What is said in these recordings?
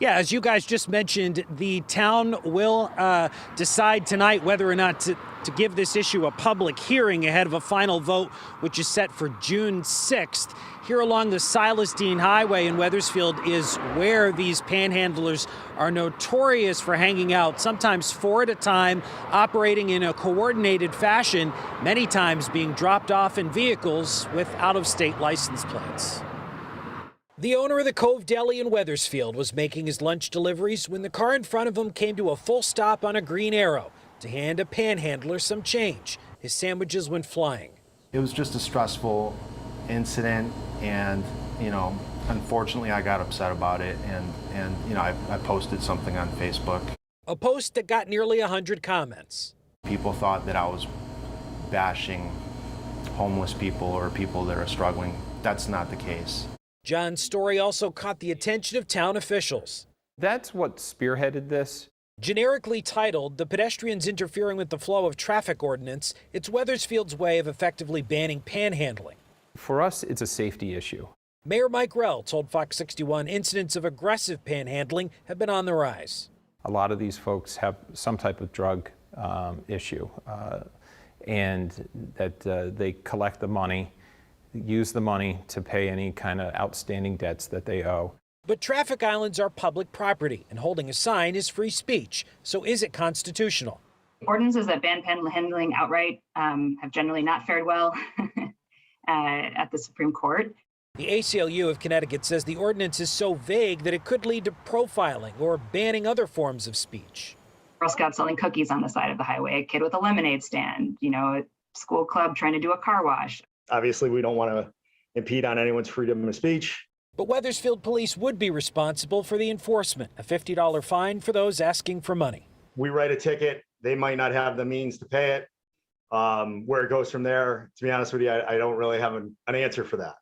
Yeah, as you guys just mentioned, the town will decide tonight whether or not to give this issue a public hearing ahead of a final vote, which is set for June 6th. Here along the Silas Deane Highway in Wethersfield is where these panhandlers are notorious for hanging out, sometimes four at a time, operating in a coordinated fashion, many times being dropped off in vehicles with out-of-state license plates. The owner of the Cove Deli in Wethersfield was making his lunch deliveries when the car in front of him came to a full stop on a green arrow to hand a panhandler some change. His sandwiches went flying. It was just a stressful incident, and unfortunately I got upset about it, and I posted something on Facebook. A post that got nearly 100 comments. People thought that I was bashing homeless people or people that are struggling. That's not the case. John's story also caught the attention of town officials. That's what spearheaded this. Generically titled, "The Pedestrians Interfering with the Flow of Traffic Ordinance," it's Wethersfield's way of effectively banning panhandling. For us, it's a safety issue. Mayor Mike Rell told Fox 61 incidents of aggressive panhandling have been on the rise. A lot of these folks have some type of drug issue, and that they collect the money, use the money to pay any kind of outstanding debts that they owe. But traffic islands are public property, and holding a sign is free speech. So is it constitutional? Ordinances that ban panhandling outright have generally not fared well at the Supreme Court. The ACLU of Connecticut says the ordinance is so vague that it could lead to profiling or banning other forms of speech. Girl Scouts selling cookies on the side of the highway, a kid with a lemonade stand, a school club trying to do a car wash. Obviously, we don't want to impede on anyone's freedom of speech. But Wethersfield police would be responsible for the enforcement, a $50 fine for those asking for money. We write a ticket. They might not have the means to pay it. Where it goes from there, to be honest with you, I don't really have an answer for that.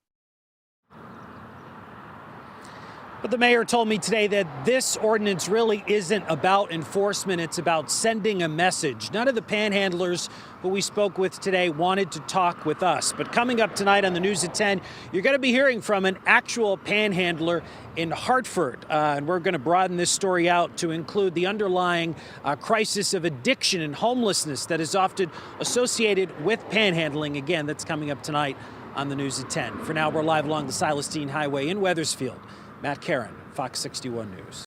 But the mayor told me today that this ordinance really isn't about enforcement. It's about sending a message. None of the panhandlers who we spoke with today wanted to talk with us. But coming up tonight on the News at 10, you're going to be hearing from an actual panhandler in Hartford. And we're going to broaden this story out to include the underlying crisis of addiction and homelessness that is often associated with panhandling. Again, that's coming up tonight on the News at 10. For now, we're live along the Silas Deane Highway in Wethersfield. Matt Caron, Fox 61 News.